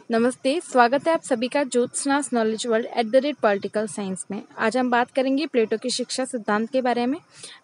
नमस्ते, स्वागत है आप सभी का ज्योत्सनास नॉलेज वर्ल्ड @पॉलिटिकल साइंस में। आज हम बात करेंगे प्लेटो की शिक्षा सिद्धांत के बारे में।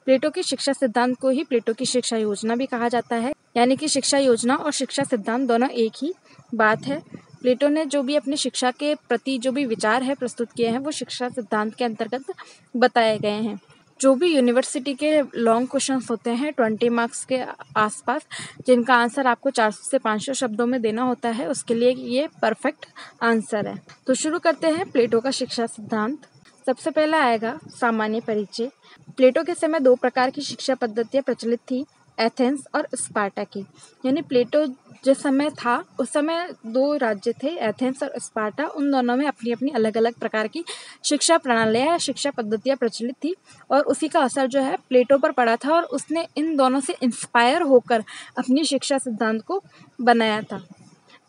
प्लेटो की शिक्षा सिद्धांत को ही प्लेटो की शिक्षा योजना भी कहा जाता है, यानी कि शिक्षा योजना और शिक्षा सिद्धांत दोनों एक ही बात है। प्लेटो ने जो भी अपनी शिक्षा के प्रति जो भी विचार है प्रस्तुत किए हैं वो शिक्षा सिद्धांत के अंतर्गत बताए गए हैं। जो भी यूनिवर्सिटी के लॉन्ग क्वेश्चंस होते हैं 20 मार्क्स के आसपास, जिनका आंसर आपको 400 से 500 शब्दों में देना होता है, उसके लिए ये परफेक्ट आंसर है। तो शुरू करते हैं प्लेटो का शिक्षा सिद्धांत। सबसे पहला आएगा सामान्य परिचय। प्लेटो के समय 2 प्रकार की शिक्षा पद्धतियाँ प्रचलित थी, एथेंस और स्पार्टा की। यानी प्लेटो जिस समय था उस समय 2 राज्य थे, एथेंस और स्पार्टा। उन दोनों में अपनी अपनी अलग अलग प्रकार की शिक्षा प्रणालियाँ या शिक्षा पद्धतियाँ प्रचलित थी और उसी का असर जो है प्लेटो पर पड़ा था और उसने इन दोनों से इंस्पायर होकर अपनी शिक्षा सिद्धांत को बनाया था।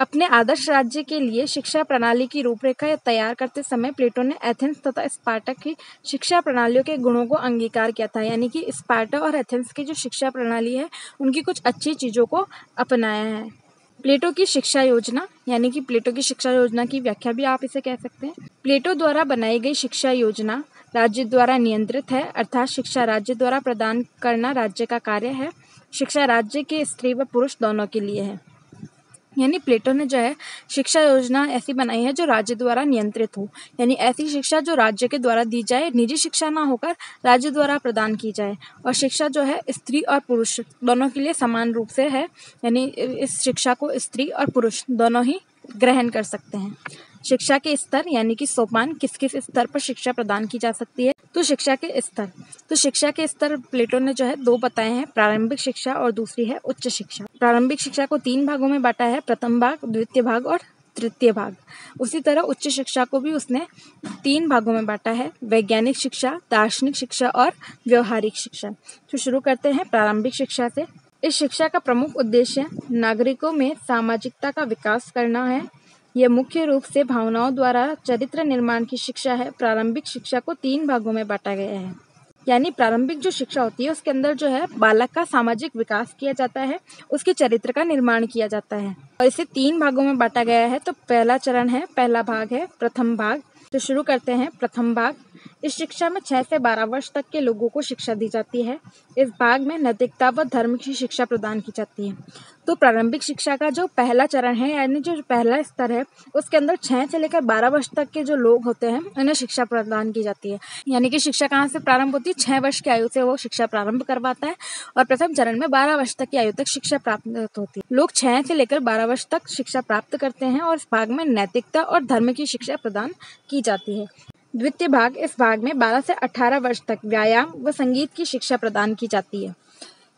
अपने आदर्श राज्य के लिए शिक्षा प्रणाली की रूपरेखा तैयार करते समय प्लेटो ने एथेंस तथा स्पार्टा की शिक्षा प्रणालियों के गुणों को अंगीकार किया था। यानी कि स्पार्टा और एथेंस की जो शिक्षा प्रणाली है उनकी कुछ अच्छी चीज़ों को अपनाया है। प्लेटो की शिक्षा योजना, यानी कि प्लेटो की शिक्षा योजना की व्याख्या भी आप इसे कह सकते हैं। प्लेटो द्वारा बनाई गई शिक्षा योजना राज्य द्वारा नियंत्रित है, अर्थात शिक्षा राज्य द्वारा प्रदान करना राज्य का कार्य है। शिक्षा राज्य के स्त्री व पुरुष दोनों के लिए है। यानी प्लेटो ने जो है शिक्षा योजना ऐसी बनाई है जो राज्य द्वारा नियंत्रित हो, यानी ऐसी शिक्षा जो राज्य के द्वारा दी जाए, निजी शिक्षा ना होकर राज्य द्वारा प्रदान की जाए। और शिक्षा जो है स्त्री और पुरुष दोनों के लिए समान रूप से है, यानी इस शिक्षा को स्त्री और पुरुष दोनों ही ग्रहण कर सकते हैं। शिक्षा के स्तर, यानी कि सोपान, किस किस स्तर पर शिक्षा प्रदान की जा सकती है। तो शिक्षा के स्तर प्लेटो ने जो है 2 बताए हैं, प्रारंभिक शिक्षा और दूसरी है उच्च शिक्षा। प्रारंभिक शिक्षा को 3 भागों में बांटा है, प्रथम भाग, द्वितीय भाग और तृतीय भाग। उसी तरह उच्च शिक्षा को भी उसने 3 भागों में बांटा है, वैज्ञानिक शिक्षा, दार्शनिक शिक्षा और व्यवहारिक शिक्षा। तो शुरू करते हैं प्रारंभिक शिक्षा से। इस शिक्षा का प्रमुख उद्देश्य नागरिकों में सामाजिकता का विकास करना है। यह मुख्य रूप से भावनाओं द्वारा चरित्र निर्माण की शिक्षा है। प्रारंभिक शिक्षा को 3 भागों में बांटा गया है। यानी प्रारंभिक जो शिक्षा होती है उसके अंदर जो है बालक का सामाजिक विकास किया जाता है, उसके चरित्र का निर्माण किया जाता है और इसे 3 भागों में बांटा गया है। तो पहला भाग है प्रथम भाग। तो शुरू करते हैं प्रथम भाग। इस शिक्षा में 6 से 12 वर्ष तक के लोगों को शिक्षा दी जाती है। इस भाग में नैतिकता व धर्म की शिक्षा प्रदान की जाती है। तो प्रारंभिक शिक्षा का जो पहला चरण है, यानी जो पहला स्तर है, उसके अंदर 6 से लेकर 12 वर्ष तक के जो लोग होते हैं उन्हें शिक्षा प्रदान की जाती है। यानी कि शिक्षा कहाँ से प्रारंभ होती है? 6 वर्ष की आयु से वो शिक्षा प्रारंभ करवाता है और प्रथम चरण में 12 वर्ष तक की आयु तक शिक्षा प्राप्त होती है। लोग 6 से लेकर 12 वर्ष तक शिक्षा प्राप्त करते हैं और इस भाग में नैतिकता और धर्म की शिक्षा प्रदान की जाती है। द्वितीय भाग, इस भाग में 12 से 18 वर्ष तक व्यायाम व संगीत की शिक्षा प्रदान की जाती है।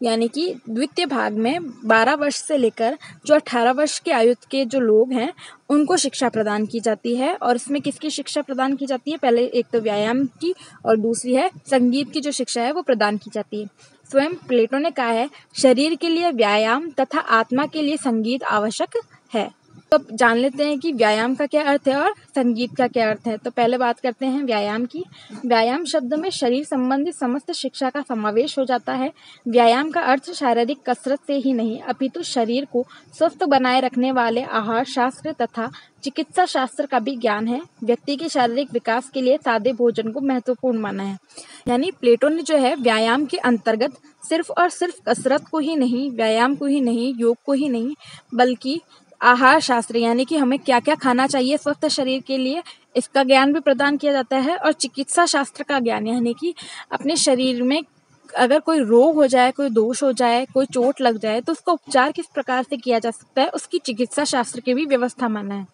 यानी कि द्वितीय भाग में 12 वर्ष से लेकर जो 18 वर्ष की आयु के जो लोग हैं उनको शिक्षा प्रदान की जाती है। और इसमें किसकी शिक्षा प्रदान की जाती है? पहले एक तो व्यायाम की और दूसरी है संगीत की जो शिक्षा है वो प्रदान की जाती है। स्वयं प्लेटो ने कहा है, शरीर के लिए व्यायाम तथा आत्मा के लिए संगीत आवश्यक है। तो अब जान लेते हैं कि व्यायाम का क्या अर्थ है और संगीत का क्या अर्थ है। तो पहले बात करते हैं व्यायाम की। व्यायाम शब्द में शरीर संबंधी समस्त शिक्षा का समावेश हो जाता है। व्यायाम का अर्थ शारीरिक कसरत से ही नहीं अपितु शरीर को स्वस्थ बनाए रखने वाले आहार शास्त्र तथा चिकित्सा शास्त्र का भी ज्ञान है। व्यक्ति के शारीरिक विकास के लिए सादे भोजन को महत्वपूर्ण माना है। यानी प्लेटो ने जो है व्यायाम के अंतर्गत सिर्फ और सिर्फ कसरत को ही नहीं, व्यायाम को ही नहीं, योग को ही नहीं, बल्कि आहार शास्त्र, यानी कि हमें क्या क्या खाना चाहिए स्वस्थ शरीर के लिए, इसका ज्ञान भी प्रदान किया जाता है। और चिकित्सा शास्त्र का ज्ञान, यानी कि अपने शरीर में अगर कोई रोग हो जाए, कोई दोष हो जाए, कोई चोट लग जाए तो उसका उपचार किस प्रकार से किया जा सकता है, उसकी चिकित्सा शास्त्र की भी व्यवस्था माना है।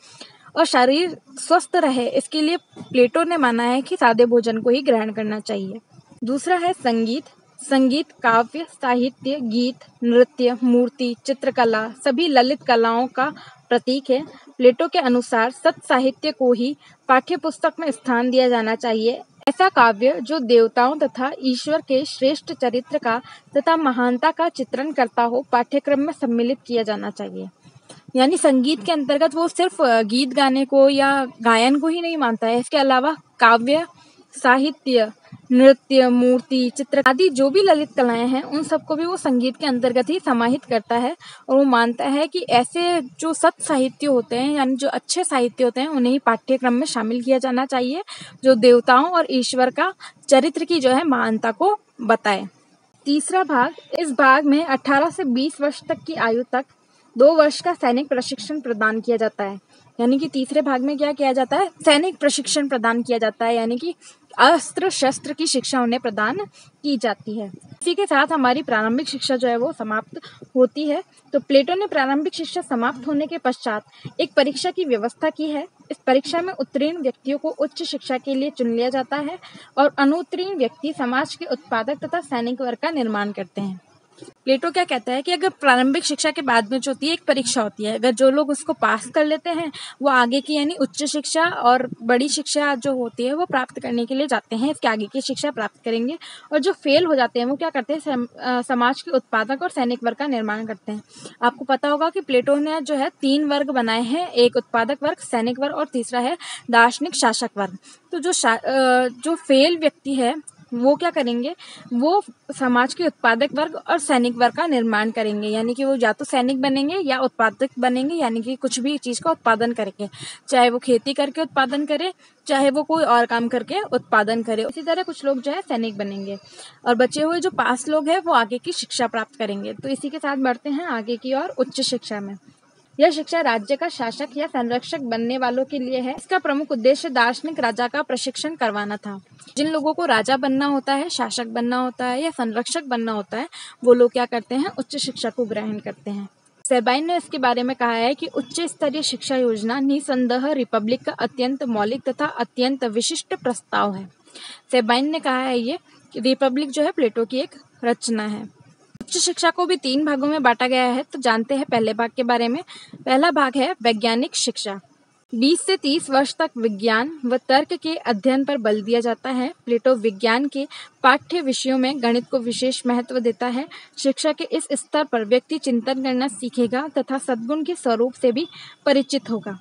और शरीर स्वस्थ रहे इसके लिए प्लेटो ने माना है कि सादे भोजन को ही ग्रहण करना चाहिए। दूसरा है संगीत। संगीत काव्य, साहित्य, गीत, नृत्य, मूर्ति, चित्रकला सभी ललित कलाओं का प्रतीक है। प्लेटो के अनुसार सत साहित्य को ही पाठ्य पुस्तक में स्थान दिया जाना चाहिए। ऐसा काव्य जो देवताओं तथा ईश्वर के श्रेष्ठ चरित्र का तथा महानता का चित्रण करता हो, पाठ्यक्रम में सम्मिलित किया जाना चाहिए। यानी संगीत के अंतर्गत वो सिर्फ गीत गाने को या गायन को ही नहीं मानता है, इसके अलावा काव्य, साहित्य, नृत्य, मूर्ति, चित्र आदि जो भी ललित कलाएं हैं उन सबको भी वो संगीत के अंतर्गत ही समाहित करता है। और वो मानता है कि ऐसे जो सत साहित्य होते हैं यानी जो अच्छे साहित्य होते हैं उन्हें ही पाठ्यक्रम में शामिल किया जाना चाहिए, जो देवताओं और ईश्वर का चरित्र की जो है महानता को बताए। तीसरा भाग, इस भाग में 18 से 20 वर्ष तक की आयु तक 2 वर्ष का सैनिक प्रशिक्षण प्रदान किया जाता है। यानी कि तीसरे भाग में क्या किया जाता है, सैनिक प्रशिक्षण प्रदान किया जाता है, यानी कि अस्त्र शस्त्र की शिक्षा उन्हें प्रदान की जाती है। इसी के साथ हमारी प्रारंभिक शिक्षा जो है वो समाप्त होती है। तो प्लेटो ने प्रारंभिक शिक्षा समाप्त होने के पश्चात एक परीक्षा की व्यवस्था की है। इस परीक्षा में उत्तीर्ण व्यक्तियों को उच्च शिक्षा के लिए चुन लिया जाता है और अनुत्तीर्ण व्यक्ति समाज के उत्पादक तथा सैनिक वर्ग का निर्माण करते हैं। प्लेटो क्या कहता है कि अगर प्रारंभिक शिक्षा के बाद में जो होती है एक परीक्षा होती है, अगर जो लोग उसको पास कर लेते हैं वो आगे की यानी उच्च शिक्षा और बड़ी शिक्षा जो होती है वो प्राप्त करने के लिए जाते हैं, इसके आगे की शिक्षा प्राप्त करेंगे। और जो फेल हो जाते हैं वो क्या करते हैं, समाज के उत्पादक और सैनिक वर्ग का निर्माण करते हैं। आपको पता होगा कि प्लेटो ने जो है 3 वर्ग बनाए हैं, एक उत्पादक वर्ग, सैनिक वर्ग और तीसरा है दार्शनिक शासक वर्ग। तो जो फेल व्यक्ति है वो क्या करेंगे, वो समाज के उत्पादक वर्ग और सैनिक वर्ग का निर्माण करेंगे, यानी कि वो या तो सैनिक बनेंगे या उत्पादक बनेंगे, यानी कि कुछ भी चीज़ का उत्पादन करेंगे, चाहे वो खेती करके उत्पादन करे, चाहे वो कोई और काम करके उत्पादन करे। इसी तरह कुछ लोग जो है सैनिक बनेंगे और बचे हुए जो पास लोग हैं वो आगे की शिक्षा प्राप्त करेंगे। तो इसी के साथ बढ़ते हैं आगे की और उच्च शिक्षा में। यह शिक्षा राज्य का शासक या संरक्षक बनने वालों के लिए है। इसका प्रमुख उद्देश्य दार्शनिक राजा का प्रशिक्षण करवाना था। जिन लोगों को राजा बनना होता है, शासक बनना होता है या संरक्षक बनना होता है, वो लोग क्या करते हैं, उच्च शिक्षा को ग्रहण करते हैं। सेबाइन ने इसके बारे में कहा है कि उच्च स्तरीय शिक्षा योजना निसंदेह रिपब्लिक का अत्यंत मौलिक तथा अत्यंत विशिष्ट प्रस्ताव है। सेबाइन ने कहा है ये कि रिपब्लिक जो है प्लेटो की एक रचना है। उच्च शिक्षा को भी 3 भागों में बांटा गया है। तो जानते हैं पहले भाग के बारे में। पहला भाग है वैज्ञानिक शिक्षा। 20 से 30 वर्ष तक विज्ञान व तर्क के अध्ययन पर बल दिया जाता है। प्लेटो विज्ञान के पाठ्य विषयों में गणित को विशेष महत्व देता है। शिक्षा के इस स्तर पर व्यक्ति चिंतन करना सीखेगा तथा सद्गुण के स्वरूप से भी परिचित होगा।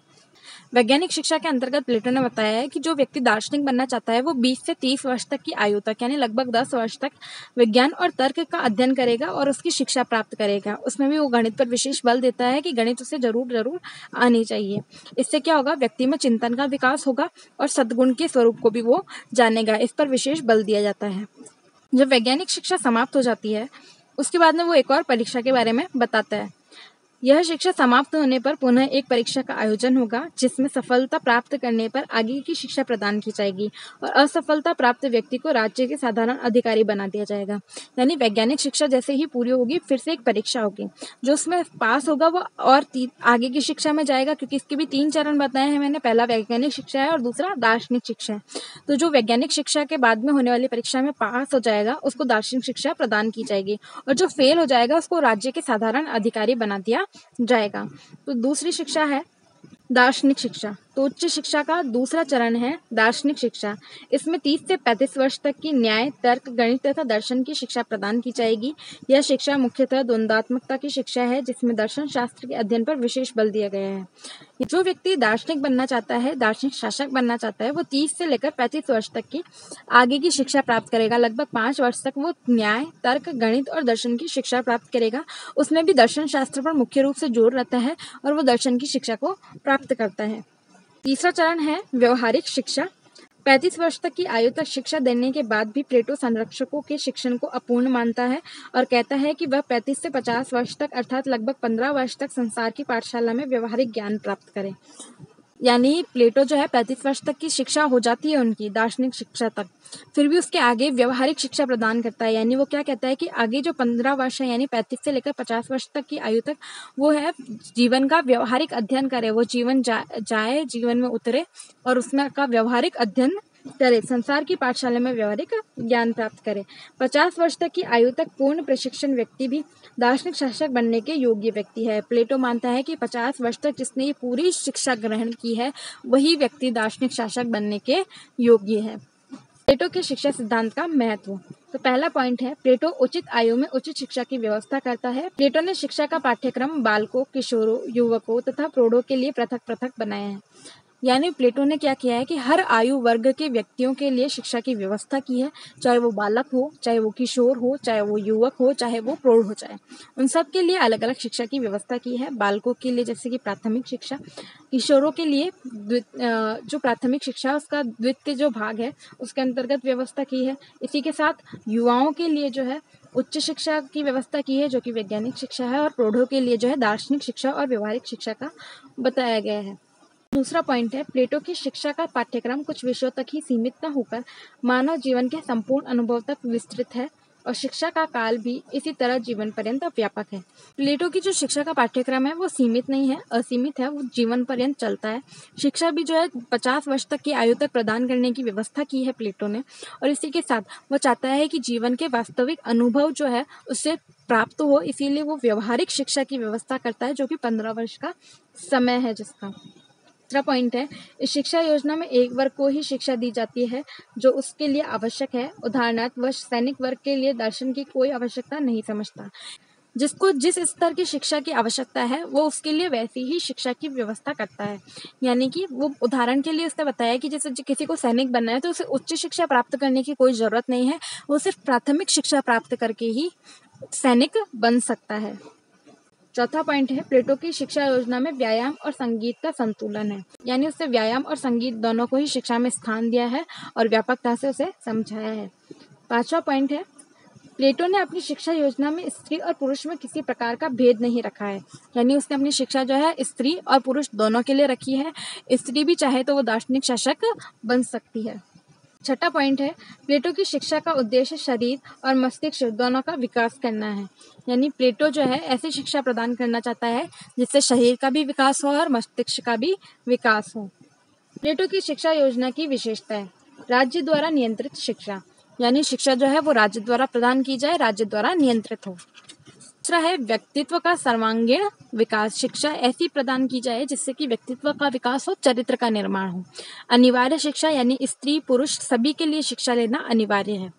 वैज्ञानिक शिक्षा के अंतर्गत प्लेटो ने बताया है कि जो व्यक्ति दार्शनिक बनना चाहता है वो 20 से 30 वर्ष तक की आयु तक यानी लगभग 10 वर्ष तक विज्ञान और तर्क का अध्ययन करेगा और उसकी शिक्षा प्राप्त करेगा। उसमें भी वो गणित पर विशेष बल देता है कि गणित उसे जरूर आनी चाहिए। इससे क्या होगा, व्यक्ति में चिंतन का विकास होगा और सद्गुण के स्वरूप को भी वो जानेगा। इस पर विशेष बल दिया जाता है। जब वैज्ञानिक शिक्षा समाप्त हो जाती है उसके बाद में वो एक और परीक्षा के बारे में बताता है। यह शिक्षा समाप्त होने पर पुनः एक परीक्षा का आयोजन होगा जिसमें सफलता प्राप्त करने पर आगे की शिक्षा प्रदान की जाएगी और असफलता प्राप्त व्यक्ति को राज्य के साधारण अधिकारी बना दिया जाएगा। यानी वैज्ञानिक शिक्षा जैसे ही पूरी होगी फिर से एक परीक्षा होगी, जो उसमें पास होगा वो और आगे की शिक्षा में जाएगा, क्योंकि इसके भी 3 चरण बताए हैं मैंने। पहला वैज्ञानिक शिक्षा है और दूसरा दार्शनिक शिक्षा है। तो जो वैज्ञानिक शिक्षा के बाद में होने वाली परीक्षा में पास हो जाएगा उसको दार्शनिक शिक्षा प्रदान की जाएगी और जो फेल हो जाएगा उसको राज्य के साधारण अधिकारी बना दिया जाएगा। तो दूसरी शिक्षा है दार्शनिक शिक्षा। तो उच्च शिक्षा का दूसरा चरण है दार्शनिक शिक्षा। इसमें 30 से 35 वर्ष तक की न्याय, तर्क, गणित तथा दर्शन की शिक्षा प्रदान की जाएगी। यह शिक्षा मुख्यतः द्वंद्वात्मकता की शिक्षा है जिसमें दर्शन शास्त्र के अध्ययन पर विशेष बल दिया गया है। जो व्यक्ति दार्शनिक बनना चाहता है, दार्शनिक शासक बनना चाहता है, वो 30 से लेकर 35 वर्ष तक की आगे की शिक्षा प्राप्त करेगा। लगभग 5 वर्ष तक वो न्याय, तर्क, गणित और दर्शन की शिक्षा प्राप्त करेगा। उसमें भी दर्शन शास्त्र पर मुख्य रूप से जोर रहता है और वो दर्शन की शिक्षा को प्राप्त करता है। तीसरा चरण है व्यवहारिक शिक्षा। 35 वर्ष तक की आयु तक शिक्षा देने के बाद भी प्लेटो संरक्षकों के शिक्षण को अपूर्ण मानता है और कहता है कि वह 35 से 50 वर्ष तक अर्थात लगभग 15 वर्ष तक संसार की पाठशाला में व्यवहारिक ज्ञान प्राप्त करें। यानी प्लेटो जो है 35 वर्ष तक की शिक्षा हो जाती है उनकी दार्शनिक शिक्षा तक, फिर भी उसके आगे व्यवहारिक शिक्षा प्रदान करता है। यानी वो क्या कहता है कि आगे जो 15 वर्ष है यानी 35 से लेकर 50 वर्ष तक की आयु तक वो है जीवन का व्यवहारिक अध्ययन करे, वो जीवन जाए, जीवन में उतरे और उसमें का व्यवहारिक अध्ययन करे, संसार की पाठशाला में व्यवहारिक ज्ञान प्राप्त करे। 50 वर्ष तक की आयु तक पूर्ण प्रशिक्षण व्यक्ति भी दार्शनिक शासक बनने के योग्य व्यक्ति है। प्लेटो मानता है कि 50 वर्ष तक जिसने ये पूरी शिक्षा ग्रहण की है वही व्यक्ति दार्शनिक शासक बनने के योग्य है। प्लेटो के शिक्षा सिद्धांत का महत्व। तो पहला पॉइंट है प्लेटो उचित आयु में उचित शिक्षा की व्यवस्था करता है। प्लेटो ने शिक्षा का पाठ्यक्रम बालकों, किशोरों, युवकों तथा प्रौढ़ों के लिए पृथक पृथक बनाया है। यानी प्लेटो ने क्या किया है कि हर आयु वर्ग के व्यक्तियों के लिए शिक्षा की व्यवस्था की है, चाहे वो बालक हो, चाहे वो किशोर हो, चाहे वो युवक हो, चाहे वो प्रौढ़ हो जाए, उन सब के लिए अलग अलग शिक्षा की व्यवस्था की है। बालकों के लिए जैसे कि प्राथमिक शिक्षा, किशोरों के लिए जो प्राथमिक शिक्षा है उसका द्वितीय जो भाग है उसके अंतर्गत व्यवस्था की है। इसी के साथ युवाओं के लिए जो है उच्च शिक्षा की व्यवस्था की है जो कि वैज्ञानिक शिक्षा है, और प्रौढ़ों के लिए जो है दार्शनिक शिक्षा और व्यवहारिक शिक्षा का बताया गया है। दूसरा पॉइंट है, प्लेटो की शिक्षा का पाठ्यक्रम कुछ विषयों तक ही सीमित न होकर मानव जीवन के संपूर्ण अनुभव तक विस्तृत है, और शिक्षा का काल भी इसी तरह जीवन पर्यंत व्यापक है। प्लेटो की जो शिक्षा का पाठ्यक्रम है वो सीमित नहीं है, असीमित है, वो जीवन पर्यंत चलता है। शिक्षा भी जो है 50 वर्ष तक की आयु तक प्रदान करने की व्यवस्था की है प्लेटो ने, और इसी के साथ वो चाहता है कि जीवन के वास्तविक अनुभव जो है उससे प्राप्त हो, इसीलिए वो व्यवहारिक शिक्षा की व्यवस्था करता है जो कि 15 वर्ष का समय है जिसका। तीसरा पॉइंट है, इस शिक्षा योजना में एक वर्ग को ही शिक्षा दी जाती है जो उसके लिए आवश्यक है। उदाहरणार्थ वह सैनिक वर्ग के लिए दर्शन की कोई आवश्यकता नहीं समझता। जिसको जिस स्तर की शिक्षा की आवश्यकता है वो उसके लिए वैसी ही शिक्षा की व्यवस्था करता है। यानी कि वो उदाहरण के लिए उसने बताया कि जैसे किसी को सैनिक बनना है तो उसे उच्च शिक्षा प्राप्त करने की कोई ज़रूरत नहीं है, वो सिर्फ प्राथमिक शिक्षा प्राप्त करके ही सैनिक बन सकता है। चौथा पॉइंट है, प्लेटो की शिक्षा योजना में व्यायाम और संगीत का संतुलन है। यानी उसने व्यायाम और संगीत दोनों को ही शिक्षा में स्थान दिया है और व्यापकता से उसे समझाया है। पांचवा पॉइंट है, प्लेटो ने अपनी शिक्षा योजना में स्त्री और पुरुष में किसी प्रकार का भेद नहीं रखा है। यानी उसने अपनी शिक्षा जो है स्त्री और पुरुष दोनों के लिए रखी है। स्त्री भी चाहे तो वो दार्शनिक शासक बन सकती है। छठा पॉइंट है, प्लेटो की शिक्षा का उद्देश्य शरीर और मस्तिष्क दोनों का विकास करना है। यानी प्लेटो जो है ऐसी शिक्षा प्रदान करना चाहता है जिससे शरीर का भी विकास हो और मस्तिष्क का भी विकास हो। प्लेटो की शिक्षा योजना की विशेषता है, राज्य द्वारा नियंत्रित शिक्षा। यानी शिक्षा जो है वो राज्य द्वारा प्रदान की जाए, राज्य द्वारा नियंत्रित हो। दूसरा है, व्यक्तित्व का सर्वांगीण विकास। शिक्षा ऐसी प्रदान की जाए जिससे कि व्यक्तित्व का विकास हो, चरित्र का निर्माण हो। अनिवार्य शिक्षा, यानी स्त्री पुरुष सभी के लिए शिक्षा लेना अनिवार्य है।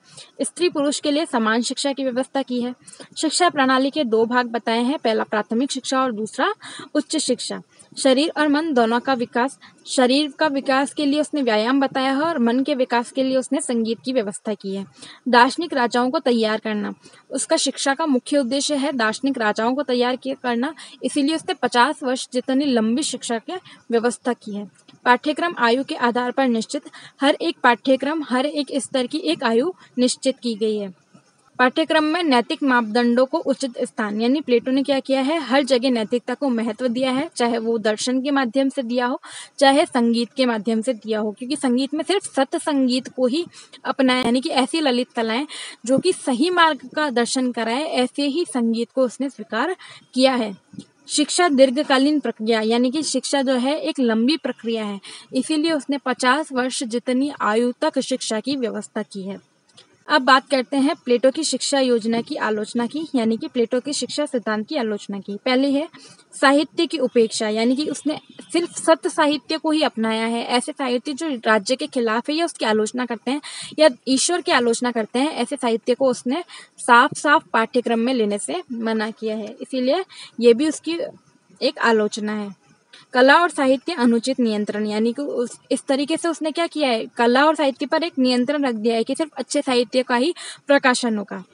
स्त्री पुरुष के लिए समान शिक्षा की व्यवस्था की है। शिक्षा प्रणाली के 2 भाग बताए हैं, पहला प्राथमिक शिक्षा और दूसरा उच्च शिक्षा। शरीर और मन दोनों का विकास, शरीर का विकास के लिए उसने व्यायाम बताया है और मन के विकास के लिए उसने संगीत की व्यवस्था की है। दार्शनिक राजाओं को तैयार करना उसका शिक्षा का मुख्य उद्देश्य है, दार्शनिक राजाओं को तैयार करना, इसीलिए उसने 50 वर्ष जितनी लंबी शिक्षा की व्यवस्था की है। पाठ्यक्रम आयु के आधार पर निश्चित, हर एक पाठ्यक्रम हर एक स्तर की एक आयु निश्चित की गई है। पाठ्यक्रम में नैतिक मापदंडों को उचित स्थान, यानी प्लेटो ने क्या किया है, हर जगह नैतिकता को महत्व दिया है, चाहे वो दर्शन के माध्यम से दिया हो, चाहे संगीत के माध्यम से दिया हो, क्योंकि संगीत में सिर्फ सत्य संगीत को ही अपनाया, यानी कि ऐसी ललित कलाएं जो कि सही मार्ग का दर्शन कराए, ऐसे ही संगीत को उसने स्वीकार किया है। शिक्षा दीर्घकालीन प्रक्रिया, यानी कि शिक्षा जो है एक लंबी प्रक्रिया है, इसीलिए उसने 50 वर्ष जितनी आयु तक शिक्षा की व्यवस्था की है। अब बात करते हैं प्लेटो की शिक्षा योजना की आलोचना की, यानी कि प्लेटो की शिक्षा सिद्धांत की आलोचना की। पहली है साहित्य की उपेक्षा, यानी कि उसने सिर्फ सत्य साहित्य को ही अपनाया है। ऐसे साहित्य जो राज्य के खिलाफ है या उसकी आलोचना करते हैं या ईश्वर की आलोचना करते हैं, ऐसे साहित्य को उसने साफ साफ पाठ्यक्रम में लेने से मना किया है, इसीलिए ये भी उसकी एक आलोचना है। कला और साहित्य अनुचित नियंत्रण, यानी कि इस तरीके से उसने क्या किया है, कला और साहित्य पर एक नियंत्रण रख दिया है कि सिर्फ अच्छे साहित्य का ही प्रकाशन होगा।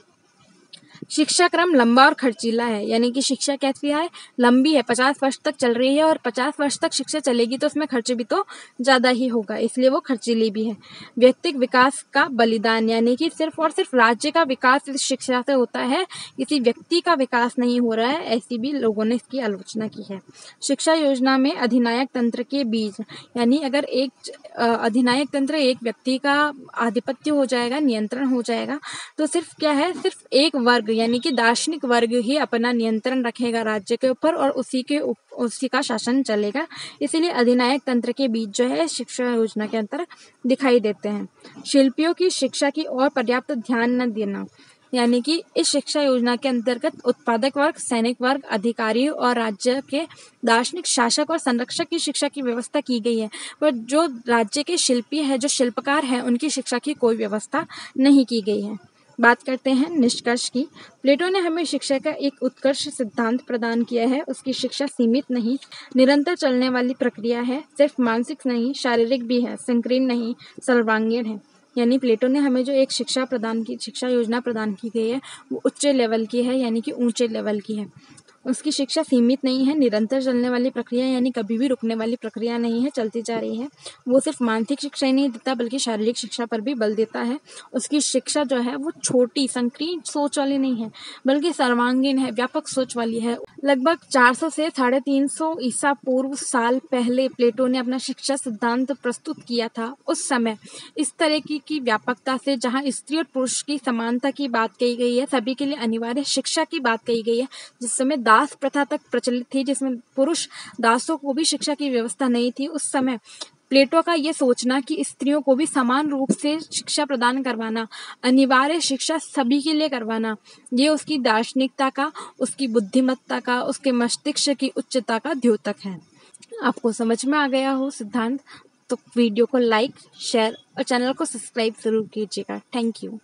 शिक्षा क्रम लंबा और खर्चीला है, यानी कि शिक्षा कैसी है, लंबी है, 50 वर्ष तक चल रही है, और 50 वर्ष तक शिक्षा चलेगी तो उसमें खर्च भी तो ज़्यादा ही होगा, इसलिए वो खर्चीली भी है। व्यक्तिगत विकास का बलिदान, यानी कि सिर्फ और सिर्फ राज्य का विकास इस शिक्षा से होता है, किसी व्यक्ति का विकास नहीं हो रहा है, ऐसी भी लोगों ने इसकी आलोचना की है। शिक्षा योजना में अधिनायक तंत्र के बीज, यानी अगर एक अधिनायक तंत्र एक व्यक्ति का आधिपत्य हो जाएगा, नियंत्रण हो जाएगा, तो सिर्फ क्या है, सिर्फ एक वर्ग यानी कि दार्शनिक वर्ग ही अपना नियंत्रण रखेगा राज्य के ऊपर और उसी का शासन चलेगा। इसीलिए अधिनायक तंत्र के बीच जो है शिक्षा योजना के अंतर दिखाई देते हैं। शिल्पियों की शिक्षा की ओर पर्याप्त ध्यान न देना, यानी कि इस शिक्षा योजना के अंतर्गत उत्पादक वर्ग, सैनिक वर्ग, अधिकारी और राज्य के दार्शनिक शासक और संरक्षक की शिक्षा की व्यवस्था की गई है, पर जो राज्य के शिल्पी है, जो शिल्पकार है, उनकी शिक्षा की कोई व्यवस्था नहीं की गई है। बात करते हैं निष्कर्ष की। प्लेटो ने हमें शिक्षा का एक उत्कृष्ट सिद्धांत प्रदान किया है। उसकी शिक्षा सीमित नहीं, निरंतर चलने वाली प्रक्रिया है। सिर्फ मानसिक नहीं, शारीरिक भी है, संकीर्ण नहीं, सर्वांगीण है। यानी प्लेटो ने हमें जो एक शिक्षा योजना प्रदान की गई है वो उच्च लेवल की है, यानी कि ऊंचे लेवल की है। उसकी शिक्षा सीमित नहीं है, निरंतर चलने वाली प्रक्रिया, यानी कभी भी रुकने वाली प्रक्रिया नहीं है, चलती जा रही है। वो सिर्फ मानसिक शिक्षा ही नहीं देता बल्कि शारीरिक शिक्षा पर भी बल देता है। उसकी शिक्षा जो है वो छोटी संकीर्ण सोच वाली नहीं है बल्कि सर्वांगीण है, व्यापक सोच वाली है। लगभग 400 से 350 ईसा पूर्व साल पहले प्लेटो ने अपना शिक्षा सिद्धांत प्रस्तुत किया था। उस समय इस तरह की व्यापकता से, जहाँ स्त्री और पुरुष की समानता की बात कही गई है, सभी के लिए अनिवार्य शिक्षा की बात कही गई है, जिस समय दास प्रथा तक प्रचलित थी, जिसमें पुरुष दासों को भी शिक्षा की व्यवस्था नहीं थी, उस समय प्लेटो का ये सोचना कि स्त्रियों को भी समान रूप से शिक्षा प्रदान करवाना, अनिवार्य शिक्षा सभी के लिए करवाना, ये उसकी दार्शनिकता का, उसकी बुद्धिमत्ता का, उसके मस्तिष्क की उच्चता का द्योतक है। आपको समझ में आ गया हो सिद्धांत, तो वीडियो को लाइक, शेयर और चैनल को सब्सक्राइब जरूर कीजिएगा। Thank you.